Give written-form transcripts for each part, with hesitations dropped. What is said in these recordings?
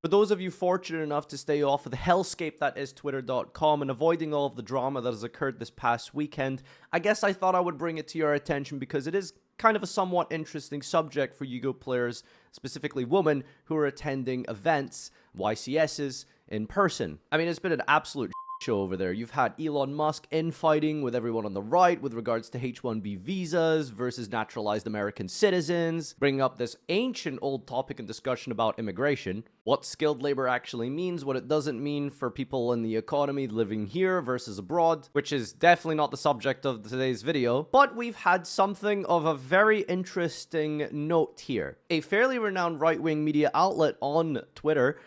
For those of you fortunate enough to stay off of the hellscape that is twitter.com and avoiding all of the drama that has occurred this past weekend, I guess I thought I would bring it to your attention because it is kind of a somewhat interesting subject for Yugioh players, specifically women, who are attending events, YCSs, in person. I mean, it's been an absolute show over there. You've had Elon Musk infighting with everyone on the right with regards to H-1B visas versus naturalized American citizens, bringing up this ancient old topic and discussion about immigration, what skilled labor actually means, what it doesn't mean for people in the economy living here versus abroad, which is definitely not the subject of today's video, but we've had something of a very interesting note here. A fairly renowned right-wing media outlet on Twitter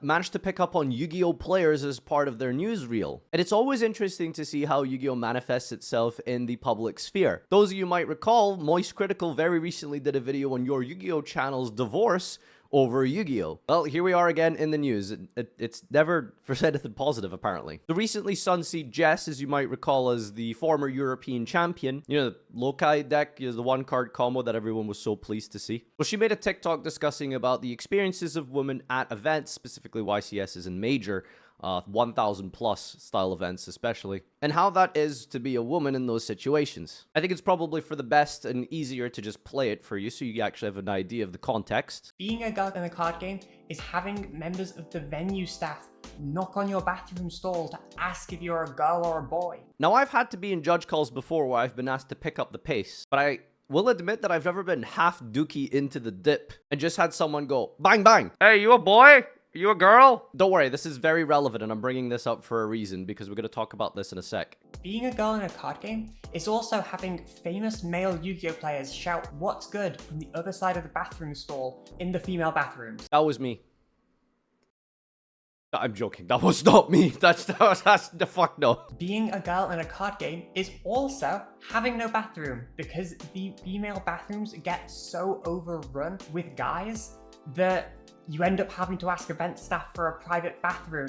managed to pick up on Yu-Gi-Oh players as part of their newsreel. And it's always interesting to see how Yu-Gi-Oh manifests itself in the public sphere. Those of you might recall, Moist Critical very recently did a video on your Yu-Gi-Oh channel's divorce over Yu-Gi-Oh. Well, here we are again in the news. It's never said anything positive, apparently. The recently sunseed Jess, as you might recall, as the former European champion, you know, the Lokai deck is the one-card combo that everyone was so pleased to see. Well, she made a TikTok discussing about the experiences of women at events, specifically YCSs and major 1,000 plus style events especially, and how that is to be a woman in those situations. I think it's probably for the best and easier to just play it for you so you actually have an idea of the context. Being a girl in a card game is having members of the venue staff knock on your bathroom stall to ask if you're a girl or a boy. Now, I've had to be in judge calls before where I've been asked to pick up the pace, but I will admit that I've never been half dookie into the dip and just had someone go, bang bang, hey, you a boy? You a girl? Don't worry, this is very relevant and I'm bringing this up for a reason because we're going to talk about this in a sec. Being a girl in a card game is also having famous male Yu-Gi-Oh players shout "what's good" from the other side of the bathroom stall in the female bathrooms. That was me. I'm joking, that was not me. That's the fuck no. Being a girl in a card game is also having no bathroom because the female bathrooms get so overrun with guys that you end up having to ask event staff for a private bathroom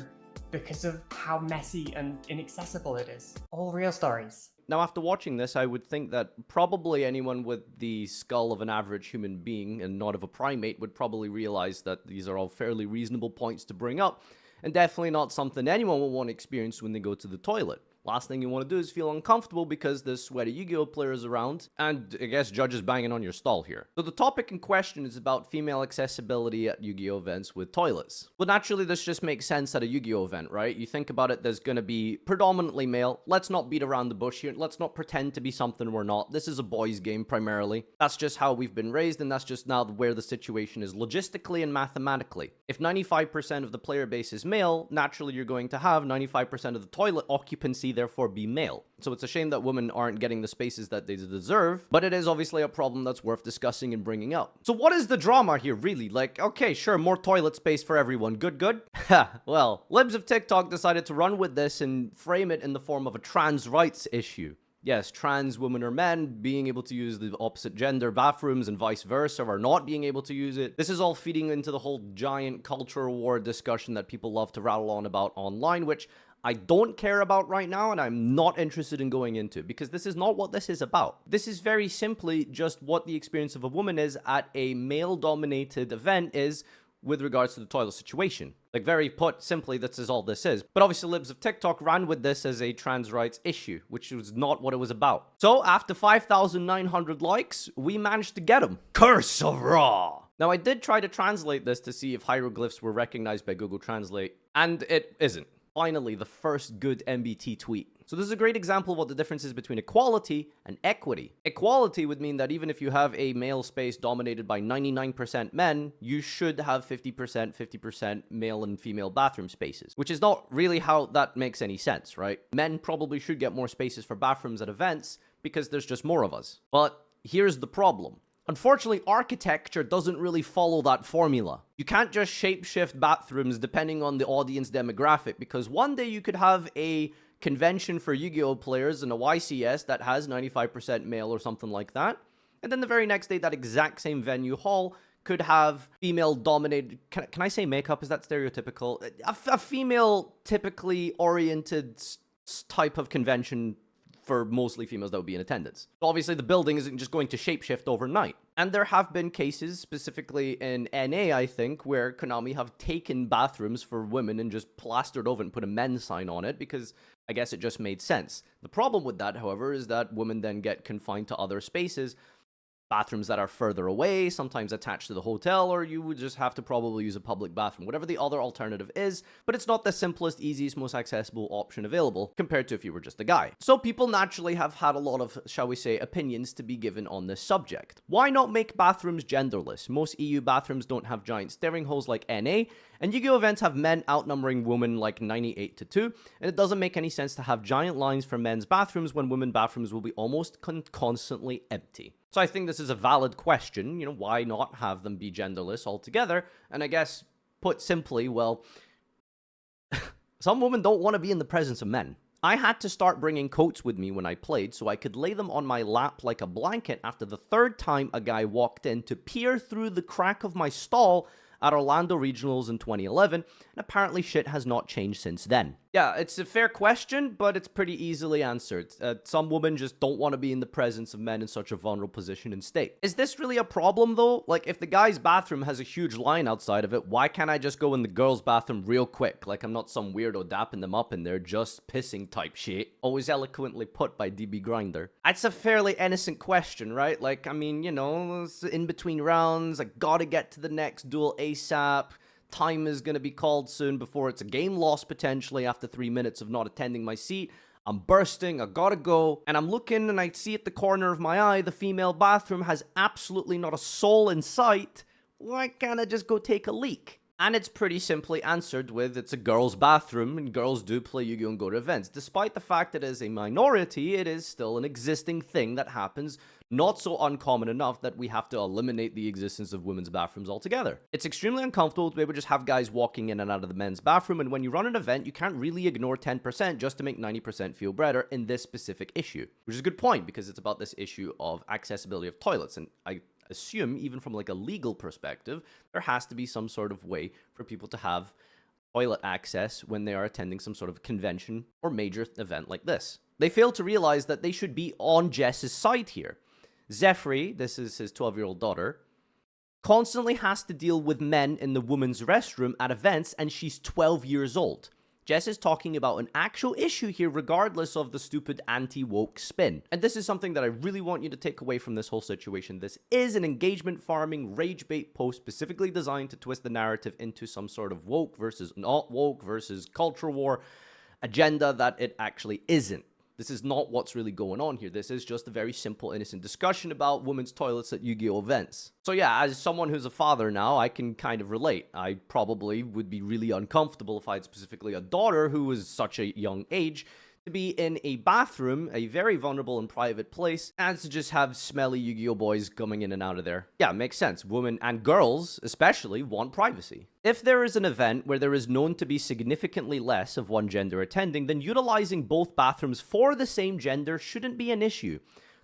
because of how messy and inaccessible it is. All real stories. Now, after watching this, I would think that probably anyone with the skull of an average human being and not of a primate would probably realize that these are all fairly reasonable points to bring up, and definitely not something anyone will want to experience when they go to the toilet. Last thing you want to do is feel uncomfortable because there's sweaty Yu-Gi-Oh players around, and I guess judges banging on your stall here. So the topic in question is about female accessibility at Yu-Gi-Oh events with toilets. Well, naturally, this just makes sense at a Yu-Gi-Oh event, right? You think about it, there's going to be predominantly male. Let's not beat around the bush here. Let's not pretend to be something we're not. This is a boys' game primarily. That's just how we've been raised, and that's just now where the situation is logistically and mathematically. If 95% of the player base is male, naturally you're going to have 95% of the toilet occupancy therefore be male. So it's a shame that women aren't getting the spaces that they deserve, but it is obviously a problem that's worth discussing and bringing up. So what is the drama here, really? Like, okay, sure, more toilet space for everyone. Good, good? Ha, well, libs of TikTok decided to run with this and frame it in the form of a trans rights issue. Yes, trans women or men being able to use the opposite gender bathrooms and vice versa, or not being able to use it. This is all feeding into the whole giant cultural war discussion that people love to rattle on about online, which I don't care about right now and I'm not interested in going into, because this is not what this is about. This is very simply just what the experience of a woman is at a male-dominated event is with regards to the toilet situation. Like, very put simply, this is all this is. But obviously, libs of TikTok ran with this as a trans rights issue, which was not what it was about. So, after 5,900 likes, we managed to get them. Curse of Ra! Now, I did try to translate this to see if hieroglyphs were recognized by Google Translate, and it isn't. Finally, the first good MBT tweet. So this is a great example of what the difference is between equality and equity. Equality would mean that even if you have a male space dominated by 99% men, you should have 50% male and female bathroom spaces, which is not really how that makes any sense, right? Men probably should get more spaces for bathrooms at events because there's just more of us. But here's the problem. Unfortunately, architecture doesn't really follow that formula. You can't just shapeshift bathrooms depending on the audience demographic, because one day you could have a convention for Yu-Gi-Oh players in a YCS that has 95% male or something like that, and then the very next day that exact same venue hall could have female-dominated... Can I say makeup? Is that stereotypical? A female, typically oriented type of convention for mostly females that would be in attendance. So obviously, the building isn't just going to shapeshift overnight. And there have been cases, specifically in NA, I think, where Konami have taken bathrooms for women and just plastered over it and put a men's sign on it because I guess it just made sense. The problem with that, however, is that women then get confined to other spaces, bathrooms that are further away, sometimes attached to the hotel, or you would just have to probably use a public bathroom, whatever the other alternative is, but it's not the simplest, easiest, most accessible option available compared to if you were just a guy. So people naturally have had a lot of, shall we say, opinions to be given on this subject. Why not make bathrooms genderless? Most EU bathrooms don't have giant staring holes like NA, and Yu-Gi-Oh! Events have men outnumbering women like 98-2, and it doesn't make any sense to have giant lines for men's bathrooms when women's bathrooms will be almost constantly empty. So I think this is a valid question, why not have them be genderless altogether? And I guess, put simply, well, some women don't want to be in the presence of men. I had to start bringing coats with me when I played so I could lay them on my lap like a blanket after the third time a guy walked in to peer through the crack of my stall at Orlando Regionals in 2011, and apparently shit has not changed since then. Yeah, it's a fair question, but it's pretty easily answered. Some women just don't want to be in the presence of men in such a vulnerable position and state. Is this really a problem, though? Like, if the guy's bathroom has a huge line outside of it, why can't I just go in the girl's bathroom real quick? Like, I'm not some weirdo dapping them up in there, just pissing type shit. Always eloquently put by DB Grinder. That's a fairly innocent question, right? Like, I mean, it's in between rounds, I gotta get to the next duel ASAP. Time is going to be called soon before it's a game loss potentially after 3 minutes of not attending my seat. I'm bursting, I gotta go, and I'm looking and I see at the corner of my eye the female bathroom has absolutely not a soul in sight. Why can't I just go take a leak? And it's pretty simply answered with it's a girl's bathroom and girls do play Yu-Gi-Oh! And go to events. Despite the fact that it is a minority, it is still an existing thing that happens, not so uncommon enough that we have to eliminate the existence of women's bathrooms altogether. It's extremely uncomfortable to be able to just have guys walking in and out of the men's bathroom, and when you run an event, you can't really ignore 10% just to make 90% feel better in this specific issue. Which is a good point, because it's about this issue of accessibility of toilets, and I assume, even from like a legal perspective, there has to be some sort of way for people to have toilet access when they are attending some sort of convention or major event like this. They fail to realize that they should be on Jess's side here. Zephyr, this is his 12-year-old daughter, constantly has to deal with men in the women's restroom at events, and she's 12 years old. Jess is talking about an actual issue here regardless of the stupid anti-woke spin. And this is something that I really want you to take away from this whole situation. This is an engagement farming rage bait post specifically designed to twist the narrative into some sort of woke versus not woke versus culture war agenda that it actually isn't. This is not what's really going on here. This is just a very simple, innocent discussion about women's toilets at Yu-Gi-Oh! Events. So yeah, as someone who's a father now, I can kind of relate. I probably would be really uncomfortable if I had specifically a daughter who was such a young age to be in a bathroom, a very vulnerable and private place, and to just have smelly Yu-Gi-Oh! Boys coming in and out of there. Yeah, makes sense. Women and girls, especially, want privacy. If there is an event where there is known to be significantly less of one gender attending, then utilizing both bathrooms for the same gender shouldn't be an issue.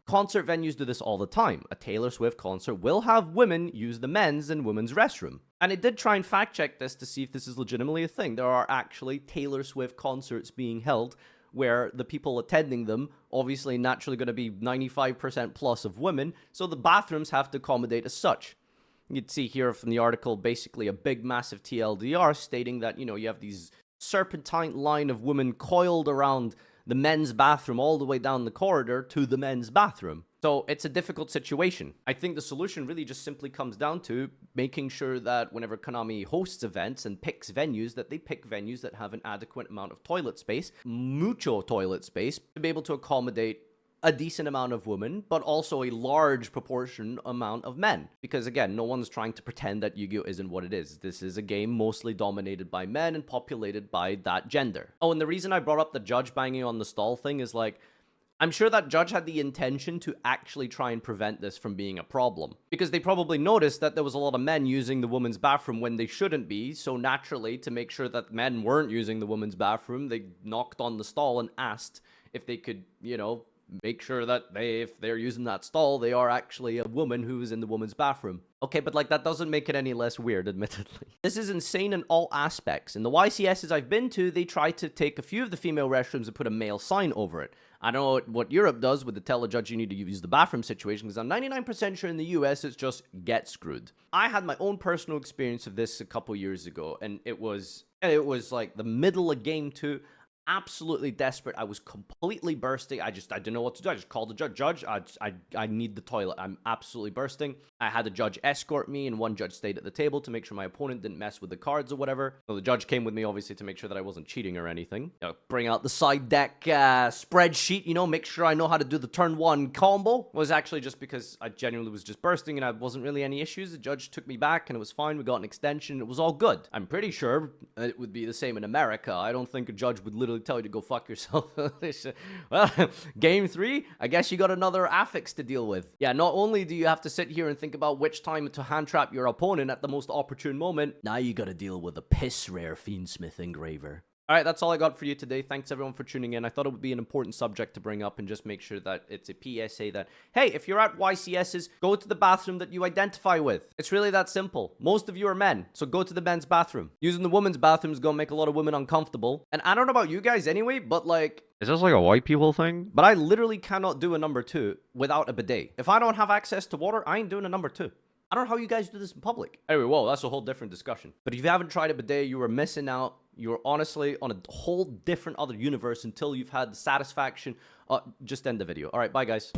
Concert venues do this all the time. A Taylor Swift concert will have women use the men's and women's restroom. And I did try and fact check this to see if this is legitimately a thing. There are actually Taylor Swift concerts being held where the people attending them, obviously naturally going to be 95% plus of women, so the bathrooms have to accommodate as such. You'd see here from the article basically a big massive TLDR stating that, you have these serpentine line of women coiled around the men's bathroom all the way down the corridor to the men's bathroom. So it's a difficult situation. I think the solution really just simply comes down to making sure that whenever Konami hosts events and picks venues, that they pick venues that have an adequate amount of toilet space, mucho toilet space, to be able to accommodate a decent amount of women, but also a large proportion amount of men. Because again, no one's trying to pretend that Yu-Gi-Oh! Isn't what it is. This is a game mostly dominated by men and populated by that gender. Oh, and the reason I brought up the judge banging on the stall thing is like, I'm sure that judge had the intention to actually try and prevent this from being a problem. Because they probably noticed that there was a lot of men using the women's bathroom when they shouldn't be, so naturally, to make sure that men weren't using the women's bathroom, they knocked on the stall and asked if they could, make sure that if they're using that stall, they are actually a woman who is in the woman's bathroom. Okay, but like that doesn't make it any less weird, admittedly. This is insane in all aspects. In the YCSs I've been to, they try to take a few of the female restrooms and put a male sign over it. I don't know what Europe does with the tell a judge you need to use the bathroom situation, because I'm 99% sure in the US it's just get screwed. I had my own personal experience of this a couple years ago, and it was like the middle of game 2. Absolutely desperate. I was completely bursting. I didn't know what to do. I just called the judge. Judge, I need the toilet. I'm absolutely bursting. I had the judge escort me, and one judge stayed at the table to make sure my opponent didn't mess with the cards or whatever. So the judge came with me, obviously, to make sure that I wasn't cheating or anything. Bring out the side deck spreadsheet, make sure I know how to do the turn 1 combo. It was actually just because I genuinely was just bursting and I wasn't really any issues. The judge took me back and it was fine. We got an extension. It was all good. I'm pretty sure it would be the same in America. I don't think a judge would literally tell you to go fuck yourself. Well, game 3, I guess you got another affix to deal with. Yeah, not only do you have to sit here and think about which time to hand trap your opponent at the most opportune moment, now you gotta deal with a piss rare Fiendsmith engraver. Alright, that's all I got for you today. Thanks everyone for tuning in. I thought it would be an important subject to bring up and just make sure that it's a PSA that, hey, if you're at YCSs, go to the bathroom that you identify with. It's really that simple. Most of you are men, so go to the men's bathroom. Using the women's bathroom is gonna make a lot of women uncomfortable. And I don't know about you guys anyway, but like... Is this like a white people thing? But I literally cannot do a number 2 without a bidet. If I don't have access to water, I ain't doing a number 2. I don't know how you guys do this in public. Anyway, whoa, that's a whole different discussion. But if you haven't tried a bidet, you are missing out. You're honestly on a whole different other universe until you've had the satisfaction. Just end the video. All right, bye, guys.